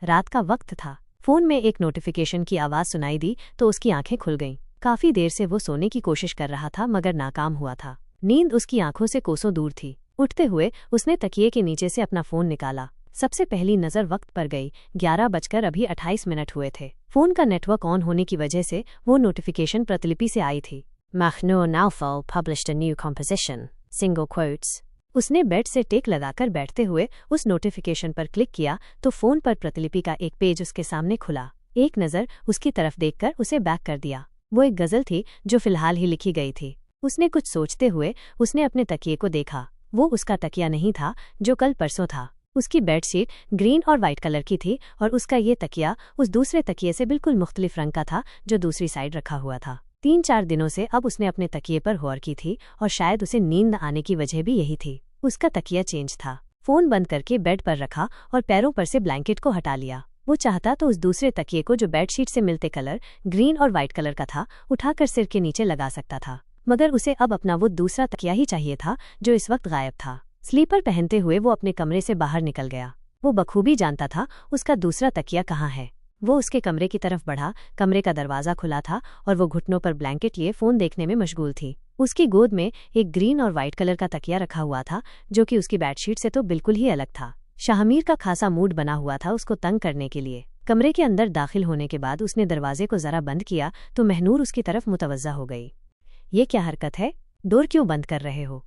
रात का वक्त था। फोन में एक नोटिफिकेशन की आवाज़ सुनाई दी तो उसकी आंखें खुल गईं। काफी देर से वो सोने की कोशिश कर रहा था मगर नाकाम हुआ था। नींद उसकी आंखों से कोसों दूर थी। उठते हुए उसने तकिए के नीचे से अपना फोन निकाला। सबसे पहली नज़र वक्त पर गई। 11:28 हुए थे। फोन का नेटवर्क ऑन होने की वजह से वो नोटिफिकेशन प्रतिलिपि से आई थी। Mahnoor Naufal published a new composition. Single quotes. उसने बेड से टेक लगाकर बैठते हुए उस नोटिफिकेशन पर क्लिक किया तो फोन पर प्रतिलिपि का एक पेज उसके सामने खुला। एक नज़र उसकी तरफ देखकर उसे बैक कर दिया। वो एक गज़ल थी जो फिलहाल ही लिखी गई थी। उसने कुछ सोचते हुए उसने अपने तकिए को देखा। वो उसका तकिया नहीं था जो कल परसों था। उसकी बेडशीट ग्रीन और वाइट कलर की थी और उसका ये तकिया उस दूसरे तकिए से बिल्कुल मुख्तलिफ रंग का था जो दूसरी साइड रखा हुआ था। 3-4 दिनों से अब उसने अपने तकिए पर गौर की थी और शायद उसे नींद न आने की वजह भी यही थी। उसका तकिया चेंज था। फोन बंद करके बेड पर रखा और पैरों पर से ब्लैंकेट को हटा लिया। वो चाहता तो उस दूसरे तकिए को जो बेडशीट से मिलते कलर ग्रीन और वाइट कलर का था उठाकर सिर के नीचे लगा सकता था, मगर उसे अब अपना वो दूसरा तकिया ही चाहिए था जो इस वक्त गायब था। स्लीपर पहनते हुए वो अपने कमरे से बाहर निकल गया। वो बखूबी जानता था उसका दूसरा तकिया कहाँ है। वो उसके कमरे की तरफ बढ़ा। कमरे का दरवाज़ा खुला था और वो घुटनों पर ब्लैंकेट लिए फ़ोन देखने में मशगूल थी। उसकी गोद में एक ग्रीन और वाइट कलर का तकिया रखा हुआ था जो कि उसकी बेडशीट से तो बिल्कुल ही अलग था। शाहमीर का खासा मूड बना हुआ था उसको तंग करने के लिए। कमरे के अंदर दाखिल होने के बाद उसने दरवाजे को ज़रा बंद किया तो महनूर उसकी तरफ मुतवज्जा हो गई। ये क्या हरकत है? डोर क्यों बंद कर रहे हो?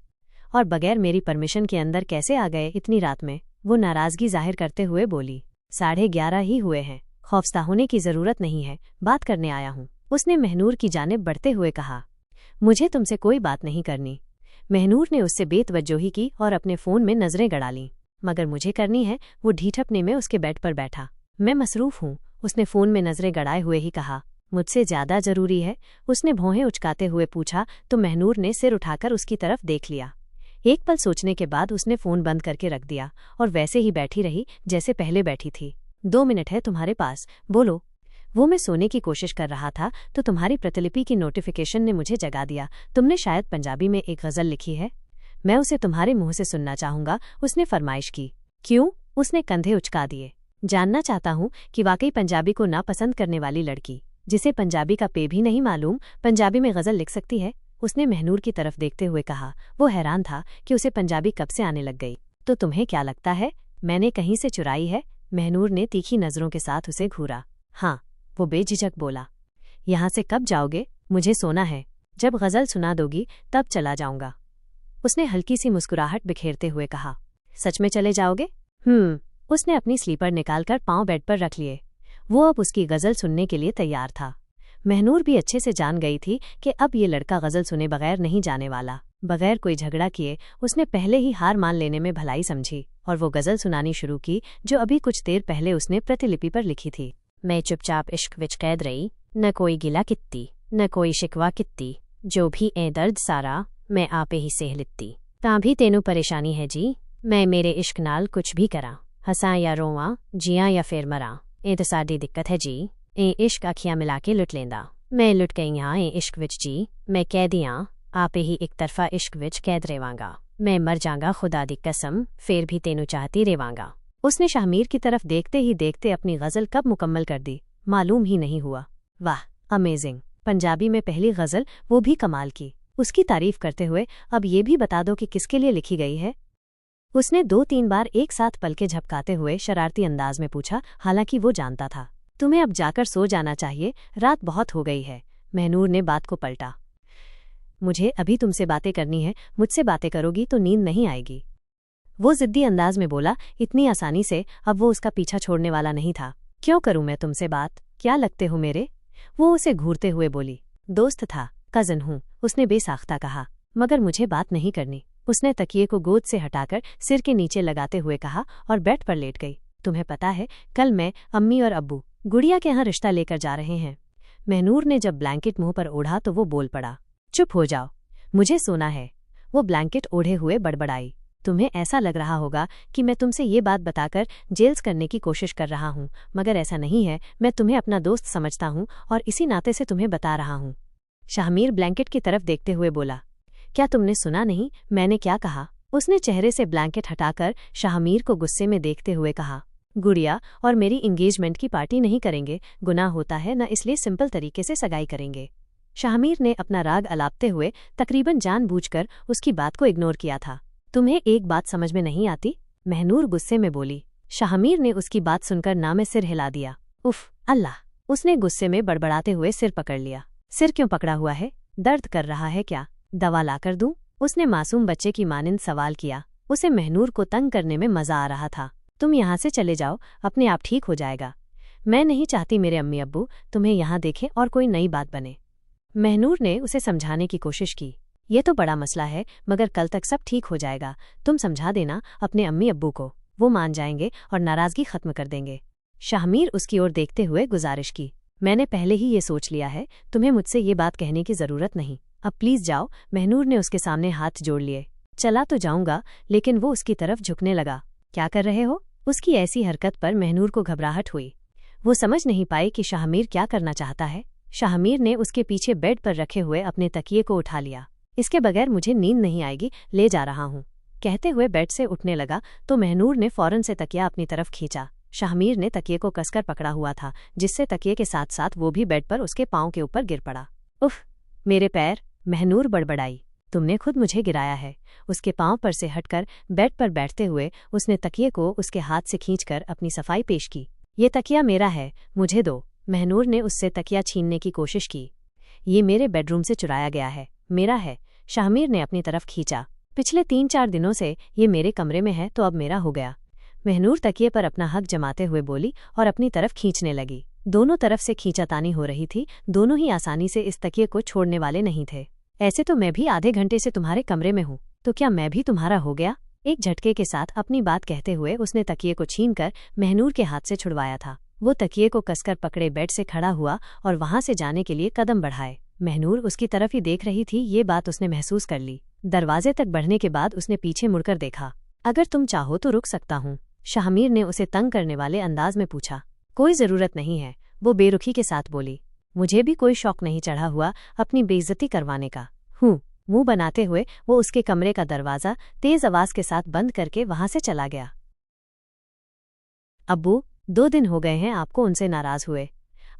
और बगैर मेरी परमिशन के अंदर कैसे आ गए इतनी रात में? वो नाराज़गी जाहिर करते हुए बोली। 11:30 ही हुए हैं, खौफज़दा होने की ज़रूरत नहीं है, बात करने आया हूँ, उसने महनूर की जानिब बढ़ते हुए कहा। मुझे तुमसे कोई बात नहीं करनी। महनूर ने उससे बेतवज्जोही की और अपने फ़ोन में नज़रें गड़ा लीं। मगर मुझे करनी है, वो ढीठपने में उसके बेड पर बैठा। मैं मसरूफ़ हूँ, उसने फ़ोन में नज़रें गड़ाए हुए ही कहा। मुझसे ज़्यादा ज़रूरी है? उसने भौहें उचकाते हुए पूछा तो महनूर ने सिर उठाकर उसकी तरफ देख लिया। एक पल सोचने के बाद उसने फ़ोन बंद करके रख दिया और वैसे ही बैठी रही जैसे पहले बैठी थी। 2 मिनट है तुम्हारे पास, बोलो। वो मैं सोने की कोशिश कर रहा था तो तुम्हारी प्रतिलिपि की नोटिफिकेशन ने मुझे जगा दिया। तुमने शायद पंजाबी में एक गज़ल लिखी है, मैं उसे तुम्हारे मुंह से सुनना चाहूँगा, उसने फरमाइश की। क्यों? उसने कंधे उचका दिए। जानना चाहता हूँ कि वाकई पंजाबी को नापसंद करने वाली लड़की जिसे पंजाबी का पे भी नहीं मालूम पंजाबी में गज़ल लिख सकती है, उसने महनूर की तरफ देखते हुए कहा। वो हैरान था कि उसे पंजाबी कब से आने लग गई। तो तुम्हें क्या लगता है मैंने कहीं से चुराई है? महनूर ने तीखी नज़रों के साथ उसे घूरा। हाँ, वो बेझिझक बोला। यहाँ से कब जाओगे? मुझे सोना है, जब गज़ल सुना दोगी तब चला जाऊँगा, उसने हल्की सी मुस्कुराहट बिखेरते हुए कहा। सच में चले जाओगे? उसने अपनी स्लीपर निकालकर पाँव बेड पर रख लिए। वो अब उसकी गज़ल सुनने के लिए तैयार था। महनूर भी अच्छे से जान गई थी कि अब ये लड़का गज़ल सुने बगैर नहीं जाने वाला। बगैर कोई झगड़ा किए उसने पहले ही हार मान लेने में भलाई समझी और वो गज़ल सुनानी शुरू की जो अभी कुछ देर पहले उसने प्रतिलिपि पर लिखी थी। मैं चुपचाप इश्क विच कैद रही, न कोई गिला कित्ती न कोई शिकवा कित्ती, जो भी ए दर्द सारा मैं आपे ही सह लित्ती। तां भी तेनू परेशानी है जी, मैं मेरे इश्क नाल कुछ भी करा, हसां या रोवां, जियां या फिर मरां, ए तो साडी दिक्कत है जी। ए इश्क अखियां मिला के लुट लेंदा, मैं लुट गई हाँ ए इश्क विच जी, मैं कैदियां आपे ही एक तरफा इश्क विच कैद रेवांगा, मैं मर जांगा खुदा दी कसम, फिर भी तेनू चाहती रेवांगा। उसने शाहमीर की तरफ देखते ही देखते अपनी गज़ल कब मुकम्मल कर दी मालूम ही नहीं हुआ। वाह, अमेजिंग, पंजाबी में पहली गज़ल, वो भी कमाल की। उसकी तारीफ करते हुए अब ये भी बता दो कि किसके लिए लिखी गई है? उसने 2-3 बार एक साथ पलके झपकाते हुए शरारती अंदाज में पूछा। हालांकि वो जानता था तुम्हें अब जाकर सो जाना चाहिए, रात बहुत हो गई है। महनूर ने बात को पलटा। मुझे अभी तुमसे बातें करनी है, मुझसे बातें करोगी तो नींद नहीं आएगी, वो जिद्दी अंदाज में बोला। इतनी आसानी से अब वो उसका पीछा छोड़ने वाला नहीं था। क्यों करूं मैं तुमसे बात, क्या लगते हो मेरे? वो उसे घूरते हुए बोली। दोस्त था, कज़न हूँ, उसने बेसाख्ता कहा, मगर मुझे बात नहीं करनी। उसने तकिए को गोद से हटाकर सिर के नीचे लगाते हुए कहा और बेड पर लेट गई। तुम्हें पता है कल मैं अम्मी और अब्बू गुड़िया के यहाँ रिश्ता लेकर जा रहे हैं। महनूर ने जब ब्लैंकेट मुंह पर ओढ़ा तो वो बोल पड़ा। चुप हो जाओ, मुझे सोना है, वो ब्लैंकेट ओढ़े हुए बड़बड़ाई। तुम्हें ऐसा लग रहा होगा कि मैं तुमसे ये बात बताकर जेल्स करने की कोशिश कर रहा हूँ, मगर ऐसा नहीं है। मैं तुम्हें अपना दोस्त समझता हूँ और इसी नाते से तुम्हें बता रहा हूँ। शाहमीर ब्लैंकेट की तरफ देखते हुए बोला। क्या तुमने सुना नहीं मैंने क्या कहा? उसने चेहरे से ब्लैंकेट हटाकर शाहमीर को गुस्से में देखते हुए कहा। गुड़िया और मेरी इंगेजमेंट की पार्टी नहीं करेंगे, गुनाह होता है न, इसलिए सिंपल तरीके से सगाई करेंगे। शाहमीर ने अपना राग अलापते हुए तकरीबन जानबूझकर उसकी बात को इग्नोर किया था। तुम्हें एक बात समझ में नहीं आती? महनूर गुस्से में बोली। शाहमीर ने उसकी बात सुनकर ना में सिर हिला दिया। उफ अल्लाह! उसने गुस्से में बड़बड़ाते हुए सिर पकड़ लिया। सिर क्यों पकड़ा हुआ है? दर्द कर रहा है क्या? दवा लाकर दूं? उसने मासूम बच्चे की मानिंद सवाल किया। उसे महनूर को तंग करने में मजा आ रहा था। तुम यहाँ से चले जाओ, अपने आप ठीक हो जाएगा। मैं नहीं चाहती मेरे अम्मी अब्बू तुम्हें यहाँ देखें और कोई नई बात बने। महनूर ने उसे समझाने की कोशिश की। ये तो बड़ा मसला है, मगर कल तक सब ठीक हो जाएगा। तुम समझा देना अपने अम्मी अब्बू को, वो मान जाएंगे और नाराजगी खत्म कर देंगे। शाहमीर उसकी ओर देखते हुए गुजारिश की। मैंने पहले ही ये सोच लिया है, तुम्हें मुझसे ये बात कहने की जरूरत नहीं। अब प्लीज जाओ। महनूर ने उसके सामने हाथ जोड़ लिए। चला तो जाऊंगा, लेकिन वो उसकी तरफ झुकने लगा। क्या कर रहे हो? उसकी ऐसी हरकत पर महनूर को घबराहट हुई। वो समझ नहीं पाई कि शाहमीर क्या करना चाहता है। शाहमीर ने उसके पीछे बेड पर रखे हुए अपने तकिए को उठा लिया। इसके बगैर मुझे नींद नहीं आएगी, ले जा रहा हूँ, कहते हुए बेड से उठने लगा तो महनूर ने फौरन से तकिया अपनी तरफ खींचा। शाहमीर ने तकिए को कसकर पकड़ा हुआ था, जिससे तकिए के साथ साथ वो भी बेड पर उसके पांव के ऊपर गिर पड़ा। उफ, मेरे पैर! महनूर बड़बड़ाई। तुमने खुद मुझे गिराया है। उसके पांव पर से हटकर बेड पर बैठते हुए उसने तकिए को उसके हाथ से खींचकर अपनी सफाई पेश की। ये तकिया मेरा है, मुझे दो। महनूर ने उससे तकिया छीनने की कोशिश की। ये मेरे बेडरूम से चुराया गया है, मेरा है। शाहमीर ने अपनी तरफ खींचा। पिछले 3-4 दिनों से ये मेरे कमरे में है तो अब मेरा हो गया। महनूर तकिए पर अपना हक जमाते हुए बोली और अपनी तरफ खींचने लगी। दोनों तरफ से खींचातानी हो रही थी। दोनों ही आसानी से इस तकिए को छोड़ने वाले नहीं थे। ऐसे तो मैं भी आधे घंटे से तुम्हारे कमरे में हूँ, तो क्या मैं भी तुम्हारा हो गया? एक झटके के साथ अपनी बात कहते हुए उसने तकिए को छीनकर महनूर के हाथ से छुड़वाया था। वो तकिए को कसकर पकड़े बेड से खड़ा हुआ और वहां से जाने के लिए कदम बढ़ाए। महनूर उसकी तरफ ही देख रही थी, ये बात उसने महसूस कर ली। दरवाजे तक बढ़ने के बाद उसने पीछे मुड़कर देखा। अगर तुम चाहो तो रुक सकता हूँ, शाहमीर ने उसे तंग करने वाले अंदाज में पूछा। कोई जरूरत नहीं है, वो बेरुखी के साथ बोली। मुझे भी कोई शौक नहीं चढ़ा हुआ अपनी बेइज्जती करवाने का। मुंह बनाते हुए वो उसके कमरे का दरवाजा तेज आवाज के साथ बंद करके वहां से चला गया। अब्बू, 2 दिन हो गए हैं आपको उनसे नाराज हुए।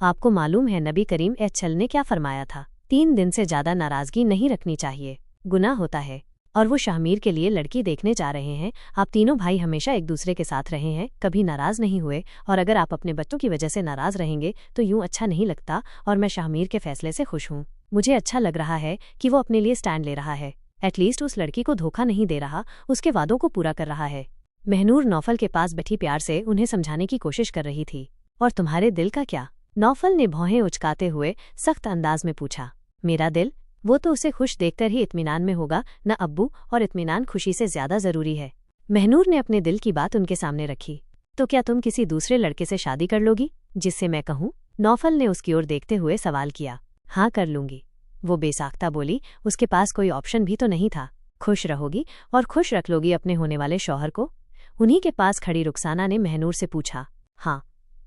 आपको मालूम है नबी करीम सल्लल्लाहु ने क्या फरमाया था? 3 दिन से ज्यादा नाराजगी नहीं रखनी चाहिए, गुनाह होता है। और वो शाहमीर के लिए लड़की देखने जा रहे हैं। आप तीनों भाई हमेशा एक दूसरे के साथ रहे हैं, कभी नाराज नहीं हुए, और अगर आप अपने बच्चों की वजह से नाराज रहेंगे तो यूं अच्छा नहीं लगता। और मैं शाहमीर के फैसले से खुश हूँ। मुझे अच्छा लग रहा है कि वो अपने लिए स्टैंड ले रहा है। एटलीस्ट उस लड़की को धोखा नहीं दे रहा, उसके वादों को पूरा कर रहा है। महनूर नौफल के पास बैठी प्यार से उन्हें समझाने की कोशिश कर रही थी। और तुम्हारे दिल का क्या? नौफल ने भौहें उचकाते हुए सख्त अंदाज में पूछा। मेरा दिल? वो तो उसे खुश देखकर ही इत्मीनान में होगा न अब्बू, और इत्मीनान खुशी से ज्यादा जरूरी है। महनूर ने अपने दिल की बात उनके सामने रखी। तो क्या तुम किसी दूसरे लड़के से शादी कर लोगी जिससे मैं कहूँ? नौफल ने उसकी ओर देखते हुए सवाल किया। हाँ, कर लूंगी, वो बेसाख्ता बोली। उसके पास कोई ऑप्शन भी तो नहीं था। खुश रहोगी और खुश रख लोगी अपने होने वाले शौहर को? उन्हीं के पास खड़ी रुखसाना ने महनूर से पूछा। हाँ,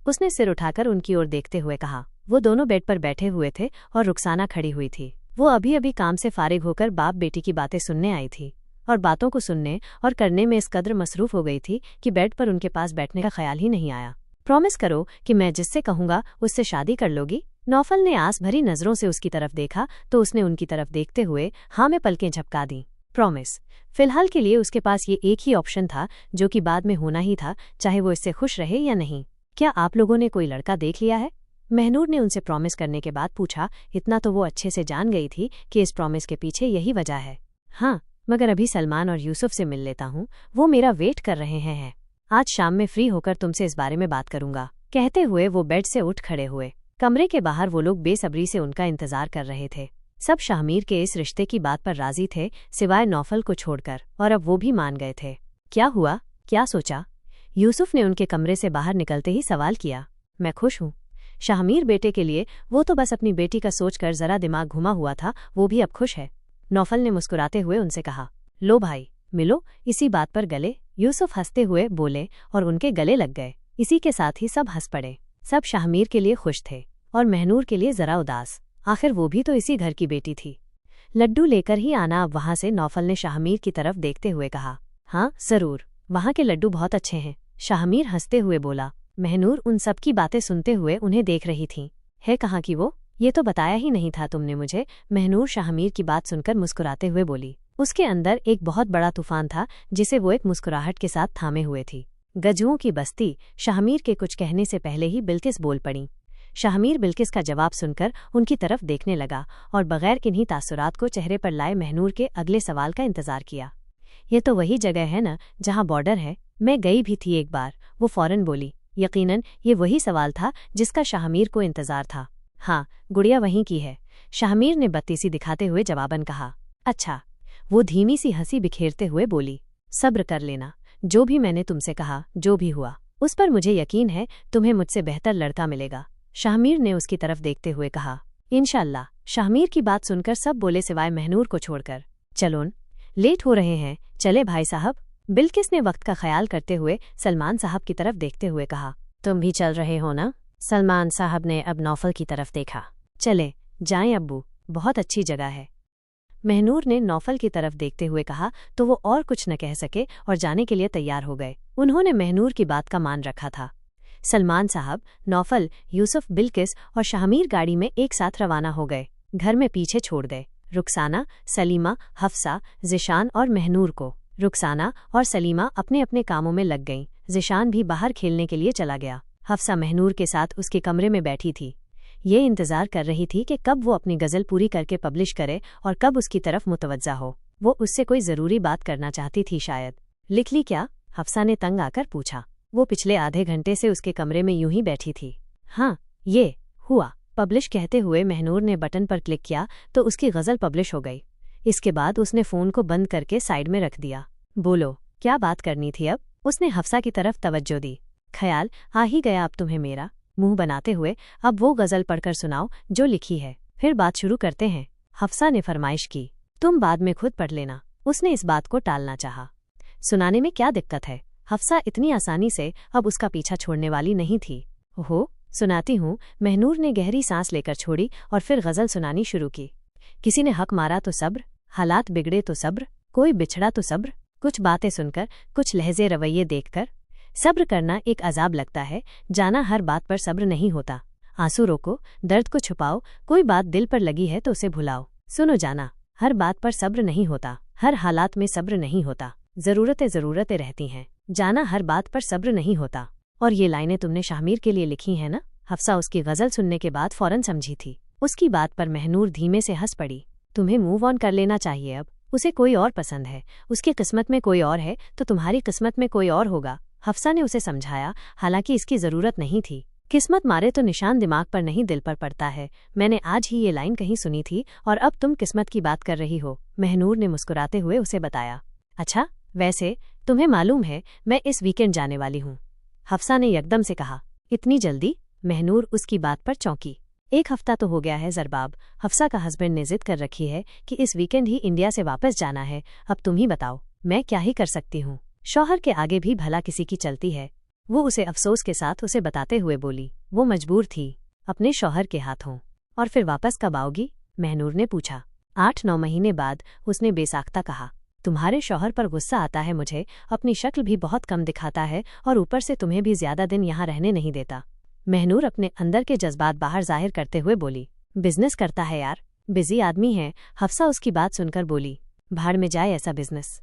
उसने सिर उठाकर उनकी ओर देखते हुए कहा। वो दोनों बेड पर बैठे हुए थे और रुखसाना खड़ी हुई थी। वो अभी अभी काम से फारिग होकर बाप बेटी की बातें सुनने आई थी और बातों को सुनने और करने में इस कदर मसरूफ हो गई थी कि बेड पर उनके पास बैठने का ख्याल ही नहीं आया। प्रॉमिस करो कि मैं जिससे कहूंगा उससे शादी कर लोगी? नौफल ने आस भरी नजरों से उसकी तरफ देखा तो उसने उनकी तरफ देखते हुए हाँ में पलकें झपका दी। प्रॉमिस। फिलहाल के लिए उसके पास ये एक ही ऑप्शन था जो कि बाद में होना ही था, चाहे वो इससे खुश रहे या नहीं। क्या आप लोगों ने कोई लड़का देख लिया है? महनूर ने उनसे प्रॉमिस करने के बाद पूछा। इतना तो वो अच्छे से जान गई थी कि इस प्रॉमिस के पीछे यही वजह है। हाँ, मगर अभी सलमान और यूसुफ से मिल लेता हूँ, वो मेरा वेट कर रहे हैं। आज शाम में फ्री होकर तुमसे इस बारे में बात करूंगा। कहते हुए वो बेड से उठ खड़े हुए। कमरे के बाहर वो लोग बेसब्री से उनका इंतजार कर रहे थे। सब शाहमीर के इस रिश्ते की बात पर राजी थे, सिवाय नौफल को छोड़कर, और अब वो भी मान गए थे। क्या हुआ? क्या सोचा? यूसुफ ने उनके कमरे से बाहर निकलते ही सवाल किया। मैं खुश हूँ। शाहमीर बेटे के लिए, वो तो बस अपनी बेटी का सोचकर जरा दिमाग घुमा हुआ था, वो भी अब खुश है। नौफल ने मुस्कुराते हुए उनसे कहा। लो भाई, मिलो इसी बात पर गले। यूसुफ हंसते हुए बोले और उनके गले लग गए। इसी के साथ ही सब हंस पड़े। सब शाहमीर के लिए खुश थे और महनूर के लिए जरा उदास। आखिर वो भी तो इसी घर की बेटी थी। लड्डू लेकर ही आना अब वहां से, नौफल ने शाहमीर की तरफ देखते हुए कहा। हाँ जरूर, वहां के लड्डू बहुत अच्छे हैं। शाहमीर हंसते हुए बोला। महनूर उन सब की बातें सुनते हुए उन्हें देख रही थी। है कहाँ की वो? ये तो बताया ही नहीं था तुमने मुझे। महनूर शाहमीर की बात सुनकर मुस्कुराते हुए बोली। उसके अंदर एक बहुत बड़ा तूफान था जिसे वो एक मुस्कुराहट के साथ थामे हुए थी। गजुओं की बस्ती। शाहमीर के कुछ कहने से पहले ही बिल्किस बोल पड़ी। शाहमीर बिल्किस का जवाब सुनकर उनकी तरफ देखने लगा और बगैर किन्हीं तासुरात को चेहरे पर लाए महनूर के अगले सवाल का इंतजार किया। ये तो वही जगह है न जहाँ बॉर्डर है? मैं गई भी थी एक बार, वो फौरन बोली। यकीनन ये वही सवाल था जिसका शाहमीर को इंतजार था। हाँ, गुड़िया वहीं की है, शाहमीर ने बत्तीसी दिखाते हुए जवाबन कहा। अच्छा, वो धीमी सी हंसी बिखेरते हुए बोली। सब्र कर लेना, जो भी मैंने तुमसे कहा, जो भी हुआ उस पर मुझे यकीन है तुम्हें मुझसे बेहतर लड़का मिलेगा, शाहमीर ने उसकी तरफ देखते हुए कहा। इंशाअल्लाह, शाहमीर की बात सुनकर सब बोले सिवाय महनूर को छोड़कर। चलोन, लेट हो रहे हैं, चले भाई साहब, बिल्किस ने वक्त का ख्याल करते हुए सलमान साहब की तरफ देखते हुए कहा। तुम भी चल रहे हो ना? सलमान साहब ने अब नौफल की तरफ देखा। चले जाएं अब्बू, बहुत अच्छी जगह है, महनूर ने नौफल की तरफ देखते हुए कहा तो वो और कुछ न कह सके और जाने के लिए तैयार हो गए। उन्होंने महनूर की बात का मान रखा था। सलमान साहब, नौफल, यूसुफ, बिल्किस और शाहमीर गाड़ी में एक साथ रवाना हो गए। घर में पीछे छोड़ गए रुखसाना, सलीमा, हफ्सा, ज़िशान और महनूर को। रुखसाना और सलीमा अपने अपने कामों में लग गईं। ज़िशान भी बाहर खेलने के लिए चला गया। हफ्सा महनूर के साथ उसके कमरे में बैठी थी। ये इंतजार कर रही थी कि कब वो अपनी गज़ल पूरी करके पब्लिश करे और कब उसकी तरफ मुतवज्जा हो। वो उससे कोई ज़रूरी बात करना चाहती थी शायद। लिख ली क्या? हफ्सा ने तंग आकर पूछा। वो पिछले आधे घंटे से उसके कमरे में यूं ही बैठी थी। हाँ, ये हुआ, पब्लिश कहते हुए महनूर ने बटन पर क्लिक किया तो उसकी गज़ल पब्लिश हो गई। इसके बाद उसने फ़ोन को बंद करके साइड में रख दिया। बोलो, क्या बात करनी थी अब? उसने हफ्सा की तरफ तवज्जो दी। ख्याल आ ही गया अब तुम्हें मेरा, मुंह बनाते हुए। अब वो गज़ल पढ़कर सुनाओ जो लिखी है, फिर बात शुरू करते हैं, हफ्सा ने फरमाइश की। तुम बाद में खुद पढ़ लेना, उसने इस बात को टालना चाहा। सुनाने में क्या दिक्कत है? हफ्सा इतनी आसानी से अब उसका पीछा छोड़ने वाली नहीं थी। ओहो, सुनाती हूँ, महनूर ने गहरी सांस लेकर छोड़ी और फिर गज़ल सुनानी शुरू की। किसी ने हक मारा तो सब्र, हालात बिगड़े तो सब्र, कोई बिछड़ा तो सब्र, कुछ बातें सुनकर, कुछ लहजे रवैये देखकर। सब्र करना एक अजाब लगता है, जाना हर बात पर सब्र नहीं होता। आंसू रोको, दर्द को छुपाओ, कोई बात दिल पर लगी है तो उसे भुलाओ। सुनो जाना, हर बात पर सब्र नहीं होता, हर हालात में सब्र नहीं होता। ज़रूरतें रहती हैं, जाना हर बात पर सब्र नहीं होता। और ये लाइनें तुमने शाहमीर के लिए लिखी हैं ना? हफ्सा उसकी गज़ल सुनने के बाद फौरन समझी थी। उसकी बात पर महनूर धीमे से हंस पड़ी। तुम्हें मूव ऑन कर लेना चाहिए अब, उसे कोई और पसंद है, उसकी किस्मत में कोई और है तो तुम्हारी किस्मत में कोई और होगा, हफ्सा ने उसे समझाया। हालांकि इसकी ज़रूरत नहीं थी। किस्मत मारे तो निशान दिमाग पर नहीं दिल पर पड़ता है। मैंने आज ही ये लाइन कहीं सुनी थी और अब तुम किस्मत की बात कर रही हो, महनूर ने मुस्कुराते हुए उसे बताया। अच्छा, वैसे तुम्हें मालूम है मैं इस वीकेंड जाने वाली हूँ, हफ्सा ने यकदम से कहा। इतनी जल्दी? महनूर उसकी बात पर चौंकी। एक हफ्ता तो हो गया है ज़रबाब, हफ्सा का हस्बैंड ने जिद कर रखी है कि इस वीकेंड ही इंडिया से वापस जाना है। अब तुम ही बताओ, मैं क्या ही कर सकती हूँ? शौहर के आगे भी भला किसी की चलती है, वो उसे अफसोस के साथ उसे बताते हुए बोली। वो मजबूर थी अपने शौहर के हाथों। और फिर वापस कब आओगी? महनूर ने पूछा। 8-9 महीने बाद, उसने बेसाख्ता कहा। तुम्हारे शौहर पर गुस्सा आता है मुझे, अपनी शक्ल भी बहुत कम दिखाता है और ऊपर से तुम्हें भी ज्यादा दिन यहाँ रहने नहीं देता। महनूर अपने अंदर के जज्बात बाहर जाहिर करते हुए बोली। बिजनेस करता है यार, बिजी आदमी है, हफ्सा उसकी बात सुनकर बोली। भाड़ में जाए ऐसा बिजनेस,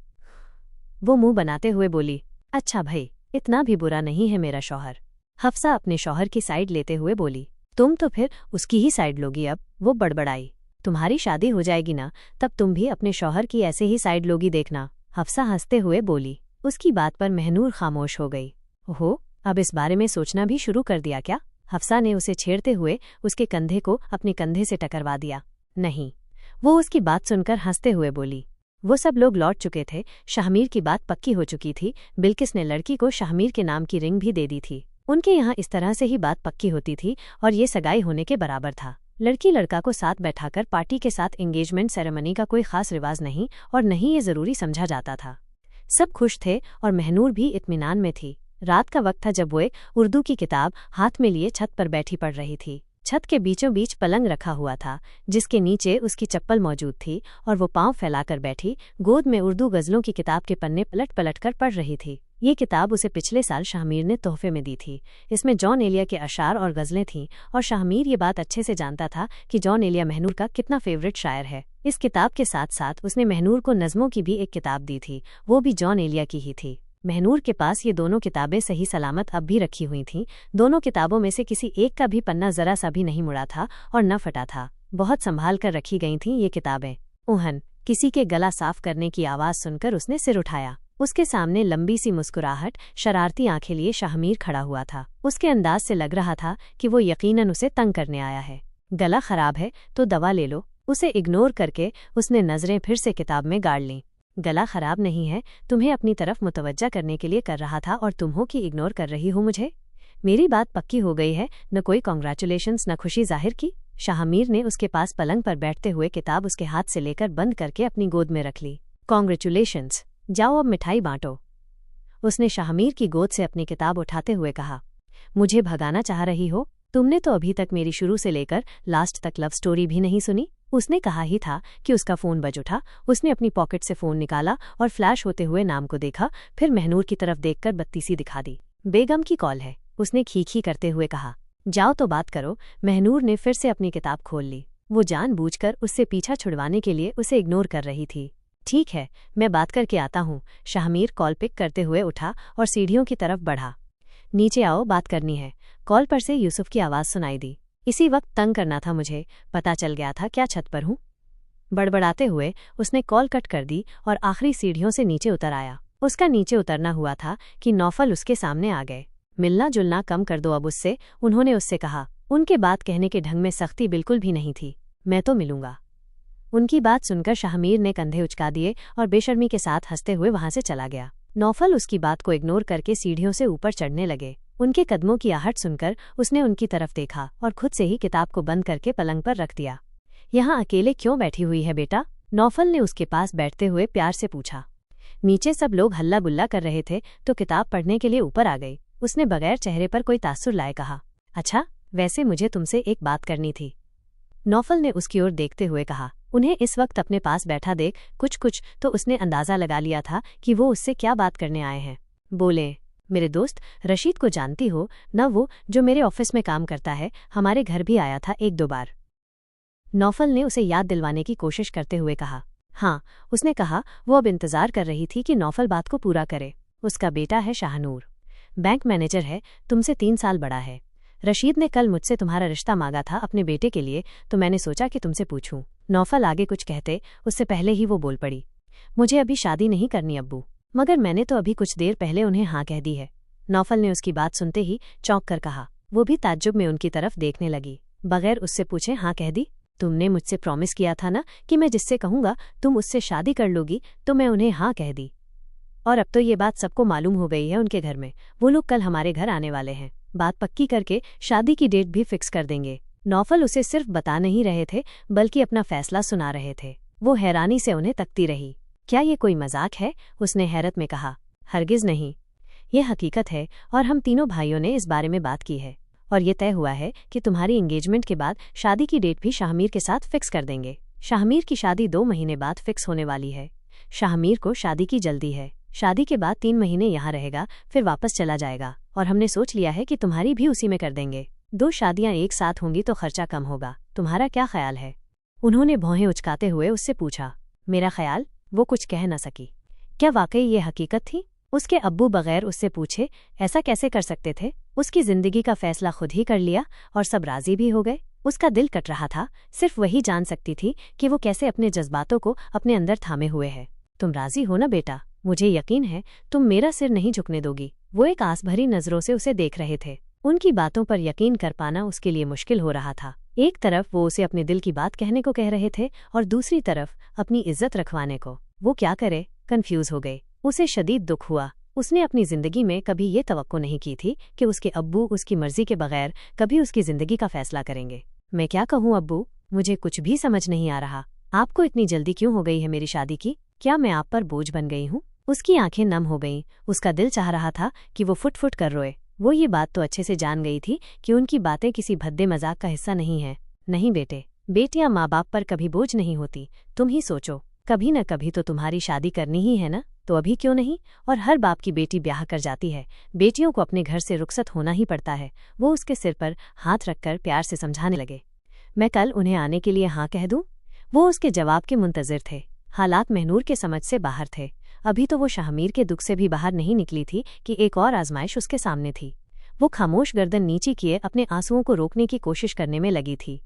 वो मुंह बनाते हुए बोली। अच्छा भाई, इतना भी बुरा नहीं है मेरा शौहर, हफ्सा अपने शौहर की साइड लेते हुए बोली। तुम तो फिर उसकी ही साइड लोगी अब, वो बड़बड़ाई। तुम्हारी शादी हो जाएगी ना, तब तुम भी अपने शौहर की ऐसे ही साइड लोगी देखना, हफ्सा हंसते हुए बोली। उसकी बात पर महनूर खामोश हो गई। ओहो, अब इस बारे में सोचना भी शुरू कर दिया क्या? हफ्सा ने उसे छेड़ते हुए उसके कंधे को अपने कंधे से टकरवा दिया। नहीं, वो उसकी बात सुनकर हंसते हुए बोली। वो सब लोग लौट चुके थे, शाहमीर की बात पक्की हो चुकी थी। बिल्किस ने लड़की को शाहमीर के नाम की रिंग भी दे दी थी। उनके यहाँ इस तरह से ही बात पक्की होती थी और ये सगाई होने के बराबर था। लड़की लड़का को साथ बैठाकर पार्टी के साथ एंगेजमेंट सेरेमनी का कोई खास रिवाज नहीं और नहीं ये ज़रूरी समझा जाता था। सब खुश थे और महनूर भी इत्मीनान में थी। रात का वक्त था जब वो एक उर्दू की किताब हाथ में लिए छत पर बैठी पढ़ रही थी। छत के बीचों बीच पलंग रखा हुआ था, जिसके नीचे उसकी चप्पल मौजूद थी, और वो पांव फैलाकर बैठी गोद में उर्दू गज़लों की किताब के पन्ने पलट पलट कर पढ़ रही थी। ये किताब उसे पिछले साल शाहमीर ने तोहफे में दी थी। इसमें जॉन एलिया के अशार और गज़लें थीं, और शाहमीर ये बात अच्छे से जानता था कि जॉन एलिया महनूर का कितना फेवरेट शायर है। इस किताब के साथ साथ उसने महनूर को नज़मों की भी एक किताब दी थी, वो भी जॉन एलिया की ही थी। महनूर के पास ये दोनों किताबें सही सलामत अब भी रखी हुई थीं। दोनों किताबों में से किसी एक का भी पन्ना जरा सा भी नहीं मुड़ा था और न फटा था। बहुत संभाल कर रखी गई थीं ये किताबें। ऊहन, किसी के गला साफ करने की आवाज़ सुनकर उसने सिर उठाया। उसके सामने लंबी सी मुस्कुराहट, शरारती आंखें लिए शाहमीर खड़ा हुआ था। उसके अंदाज से लग रहा था कि वो यकीनन उसे तंग करने आया है। गला खराब है तो दवा ले लो। उसे इग्नोर करके उसने नज़रें फिर से किताब में गाड़ लीं। गला खराब नहीं है, तुम्हें अपनी तरफ मुतवज्जा करने के लिए कर रहा था, और तुम हो कि इग्नोर कर रही हो मुझे। मेरी बात पक्की हो गई है, न कोई कॉन्ग्रेचुलेशंस न खुशी जाहिर की। शाहमीर ने उसके पास पलंग पर बैठते हुए किताब उसके हाथ से लेकर बंद करके अपनी गोद में रख ली। कॉन्ग्रेचुलेशंस, जाओ अब मिठाई बांटो। उसने शाहमीर की गोद से अपनी किताब उठाते हुए कहा। मुझे भगाना चाह रही हो? तुमने तो अभी तक मेरी शुरू से लेकर लास्ट तक लव स्टोरी भी नहीं सुनी। उसने कहा ही था कि उसका फ़ोन बज उठा। उसने अपनी पॉकेट से फ़ोन निकाला और फ्लैश होते हुए नाम को देखा, फिर महनूर की तरफ देखकर बत्तीसी दिखा दी। बेगम की कॉल है, उसने खीखी करते हुए कहा। जाओ तो बात करो। महनूर ने फिर से अपनी किताब खोल ली। वो जानबूझकर उससे पीछा छुड़वाने के लिए उसे इग्नोर कर रही थी। ठीक है, मैं बात करके आता हूँ। शाहमीर कॉल पिक करते हुए उठा और सीढ़ियों की तरफ बढ़ा। नीचे आओ, बात करनी है। कॉल पर से यूसुफ की आवाज़ सुनाई दी। इसी वक्त तंग करना था मुझे, पता चल गया था क्या छत पर हूँ। बड़बड़ाते हुए उसने कॉल कट कर दी और आखिरी सीढ़ियों से नीचे उतर आया। उसका नीचे उतरना हुआ था कि नौफल उसके सामने आ गए। मिलना जुलना कम कर दो अब उससे, उन्होंने उससे कहा। उनके बात कहने के ढंग में सख्ती बिल्कुल भी नहीं थी। मैं तो मिलूंगा। उनकी बात सुनकर शाहमीर ने कंधे उचका दिए और बेशर्मी के साथ हंसते हुए वहां से चला गया। नौफल उसकी बात को इग्नोर करके सीढ़ियों से ऊपर चढ़ने लगे। उनके कदमों की आहट सुनकर उसने उनकी तरफ देखा और खुद से ही किताब को बंद करके पलंग पर रख दिया। यहाँ अकेले क्यों बैठी हुई है बेटा? नौफल ने उसके पास बैठते हुए प्यार से पूछा। नीचे सब लोग हल्ला गुल्ला कर रहे थे तो किताब पढ़ने के लिए ऊपर आ गई। उसने बगैर चेहरे पर कोई तासुर लाए कहा। अच्छा, वैसे मुझे तुमसे एक बात करनी थी। नौफल ने उसकी ओर देखते हुए कहा। उन्हें इस वक्त अपने पास बैठा देख कुछ तो उसने अंदाज़ा लगा लिया था कि वो उससे क्या बात करने आए हैं। बोले, मेरे दोस्त रशीद को जानती हो न? वो जो मेरे ऑफिस में काम करता है, हमारे घर भी आया था एक दो बार। नौफल ने उसे याद दिलवाने की कोशिश करते हुए कहा। हाँ, उसने कहा। वो अब इंतज़ार कर रही थी कि नौफल बात को पूरा करे। उसका बेटा है शाहनूर, बैंक मैनेजर है, तुमसे 3 साल बड़ा है। रशीद ने कल मुझसे तुम्हारा रिश्ता मांगा था अपने बेटे के लिए, तो मैंने सोचा कि तुमसे पूछूं। नौफल आगे कुछ कहते उससे पहले ही वो बोल पड़ी। मुझे अभी शादी नहीं करनी अब्बू, मगर मैंने तो अभी कुछ देर पहले उन्हें हाँ कह दी है। नौफल ने उसकी बात सुनते ही चौंक कर कहा। वो भी ताज्जुब में उनकी तरफ देखने लगी। बगैर उससे पूछे हाँ कह दी? तुमने मुझसे प्रॉमिस किया था ना कि मैं जिससे कहूँगा तुम उससे शादी कर लोगी, तो मैं उन्हें हाँ कह दी। और अब तो ये बात सबको मालूम हो गई है उनके घर में। वो लोग कल हमारे घर आने वाले हैं। बात पक्की करके शादी की डेट भी फिक्स कर देंगे। नौफल उसे सिर्फ बता नहीं रहे थे बल्कि अपना फैसला सुना रहे थे। वो हैरानी से उन्हें तकती रही। क्या ये कोई मजाक है? उसने हैरत में कहा। हरगिज नहीं, ये हकीकत है और हम तीनों भाइयों ने इस बारे में बात की है और ये तय हुआ है कि तुम्हारी एंगेजमेंट के बाद शादी की डेट भी शाहमीर के साथ फिक्स कर देंगे। शाहमीर की शादी 2 महीने बाद फिक्स होने वाली है। शाहमीर को शादी की जल्दी है। शादी के बाद 3 महीने यहाँ रहेगा, फिर वापस चला जाएगा और हमने सोच लिया है कि तुम्हारी भी उसी में कर देंगे। 2 शादियां एक साथ होंगी तो खर्चा कम होगा। तुम्हारा क्या ख्याल है? उन्होंने भौहें उचकाते हुए उससे पूछा। मेरा ख्याल? वो कुछ कह न सकी। क्या वाकई ये हकीकत थी? उसके अब्बू बगैर उससे पूछे ऐसा कैसे कर सकते थे? उसकी जिंदगी का फैसला खुद ही कर लिया और सब राजी भी हो गए। उसका दिल कट रहा था, सिर्फ वही जान सकती थी कि वो कैसे अपने जज्बातों को अपने अंदर थामे हुए है। तुम राजी हो ना बेटा? मुझे यकीन है तुम मेरा सिर नहीं झुकने दोगी। वो एक आस भरी नजरों से उसे देख रहे थे। उनकी बातों पर यकीन कर पाना उसके लिए मुश्किल हो रहा था। एक तरफ वो उसे अपने दिल की बात कहने को कह रहे थे और दूसरी तरफ अपनी इज्जत रखवाने को। वो क्या करे? कंफ्यूज हो गए। उसे शदीद दुख हुआ। उसने अपनी जिंदगी में कभी ये तवक्को नहीं की थी कि उसके अब्बू उसकी मर्जी के बगैर कभी उसकी जिंदगी का फैसला करेंगे। मैं क्या कहूँ अब्बू, मुझे कुछ भी समझ नहीं आ रहा। आपको इतनी जल्दी क्यों हो गई है मेरी शादी की? क्या मैं आप पर बोझ बन गई हूँ? उसकी आंखें नम हो गईं। उसका दिल चाह रहा था कि वो फुट फुट कर रोए। वो ये बात तो अच्छे से जान गई थी कि उनकी बातें किसी भद्दे मजाक का हिस्सा नहीं है। नहीं बेटे, बेटियां माँ बाप पर कभी बोझ नहीं होती। तुम ही सोचो, कभी न कभी तो तुम्हारी शादी करनी ही है ना, तो अभी क्यों नहीं। और हर बाप की बेटी ब्याह कर जाती है, बेटियों को अपने घर से रुखसत होना ही पड़ता है। वो उसके सिर पर हाथ रखकर प्यार से समझाने लगे। मैं कल उन्हें आने के लिए हाँ कह दूं? वो उसके जवाब के मुंतजिर थे। हालात महनूर के समझ से बाहर थे। अभी तो वो शाहमीर के दुख से भी बाहर नहीं निकली थी कि एक और आजमाइश उसके सामने थी। वो खामोश गर्दन नीची किए अपने आंसुओं को रोकने की कोशिश करने में लगी थी।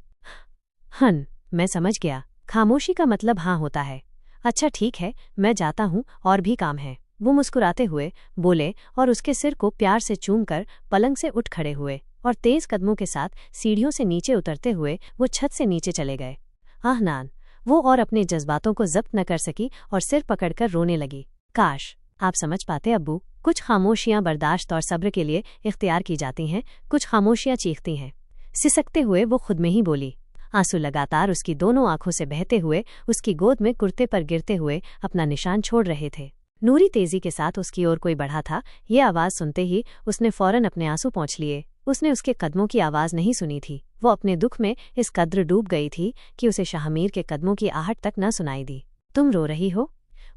मैं समझ गया, खामोशी का मतलब हाँ होता है। अच्छा ठीक है, मैं जाता हूँ, और भी काम है। वो मुस्कुराते हुए बोले और उसके सिर को प्यार से चूमकर पलंग से उठ खड़े हुए और तेज कदमों के साथ सीढ़ियों से नीचे उतरते हुए वो छत से नीचे चले गए। नान, वो और अपने जज्बातों को जब्त न कर सकी और सिर पकड़कर रोने लगी। काश आप समझ पाते अब्बू, कुछ खामोशियां बर्दाश्त और सब्र के लिए इख्तियार की जाती हैं, कुछ खामोशियां चीखती हैं। सिसकते हुए वो खुद में ही बोली। आंसू लगातार उसकी दोनों आंखों से बहते हुए उसकी गोद में कुर्ते पर गिरते हुए अपना निशान छोड़ रहे थे। नूरी तेजी के साथ उसकी ओर कोई बढ़ा था। ये आवाज सुनते ही उसने फौरन अपने आंसू पोंछ लिए। उसने उसके कदमों की आवाज नहीं सुनी थी। वो अपने दुख में इस कद्र डूब गई थी कि उसे शाहमीर के कदमों की आहट तक न सुनाई दी। तुम रो रही हो?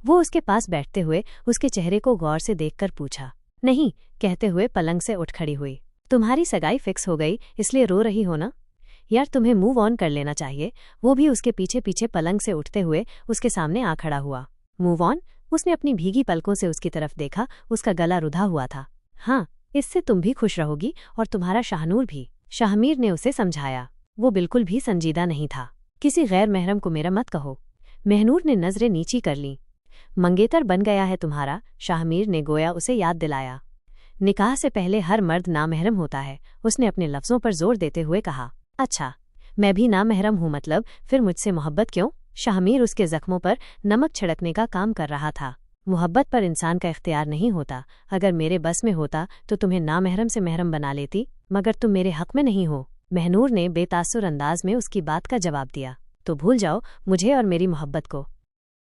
वो उसके पास बैठते हुए उसके चेहरे को गौर से देखकर पूछा। नहीं, कहते हुए पलंग से उठ खड़ी हुई। तुम्हारी सगाई फिक्स हो गई, इसलिए रो रही हो ना? यार, तुम्हें मूव ऑन कर लेना चाहिए। वो भी उसके पीछे पीछे पलंग से उठते हुए उसके सामने आ खड़ा हुआ। Move on? उसने अपनी भीगी पलकों से उसकी तरफ देखा। उसका गला रुधा हुआ था। हाँ, इससे तुम भी खुश रहोगी और तुम्हारा शाहनूर भी, शाहमीर ने उसे समझाया। वो बिल्कुल भी संजीदा नहीं था। किसी गैर महरम को मेरा मत कहो। महनूर ने नजरें नीची कर लीं। मंगेतर बन गया है तुम्हारा, शाहमीर ने गोया उसे याद दिलाया। निकाह से पहले हर मर्द नामहरम होता है, उसने अपने लफ्जों पर जोर देते हुए कहा। अच्छा, मैं भी नामहरम हूँ मतलब? फिर मुझसे मोहब्बत क्यों? शाहमीर उसके जख्मों पर नमक छिड़कने का काम कर रहा था। मोहब्बत पर इंसान का इख्तियार नहीं होता। अगर मेरे बस में होता तो तुम्हें नामहरम से महरम बना लेती, मगर तुम मेरे हक में नहीं हो। महनूर ने बेतासुर अंदाज में उसकी बात का जवाब दिया। तो भूल जाओ मुझे और मेरी मोहब्बत को।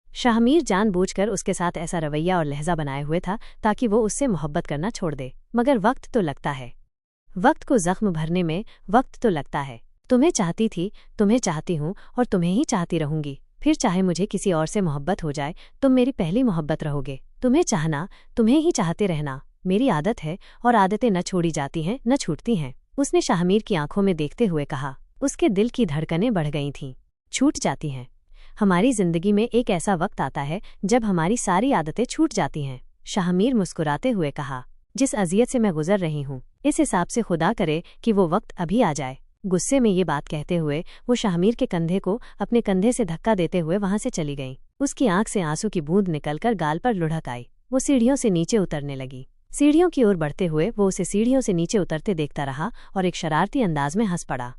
शाहमीर जानबूझकर उसके साथ ऐसा रवैया और लहजा बनाए हुए था ताकि वो उससे मोहब्बत करना छोड़ दे। मगर वक्त तो लगता है, वक्त को जख्म भरने में वक्त तो लगता है। तुम्हें चाहती थी, तुम्हें चाहती हूँ और तुम्हें ही चाहती रहूंगी। फिर चाहे मुझे किसी और से मोहब्बत हो जाए, तुम मेरी पहली मोहब्बत रहोगे। तुम्हें चाहना, तुम्हें ही चाहते रहना मेरी आदत है और आदतें न छोड़ी जाती हैं न छूटती हैं। उसने शाहमीर की आंखों में देखते हुए कहा। उसके दिल की धड़कनें बढ़ गई थीं। छूट जाती हैं। हमारी जिंदगी में एक ऐसा वक्त आता है जब हमारी सारी आदतें छूट जाती हैं, शाहमीर मुस्कुराते हुए कहा। जिस अजियत से मैं गुजर रही हूँ, इस हिसाब से खुदा करे कि वो वक्त अभी आ जाए। गुस्से में ये बात कहते हुए वो शाहमीर के कंधे को अपने कंधे से धक्का देते हुए वहां से चली गईं। उसकी आंख से आंसू की बूंद निकलकर गाल पर लुढ़क आई। वो सीढ़ियों से नीचे उतरने लगी। सीढ़ियों की ओर बढ़ते हुए वो उसे सीढ़ियों से नीचे उतरते देखता रहा और एक शरारती अंदाज में हंस पड़ा।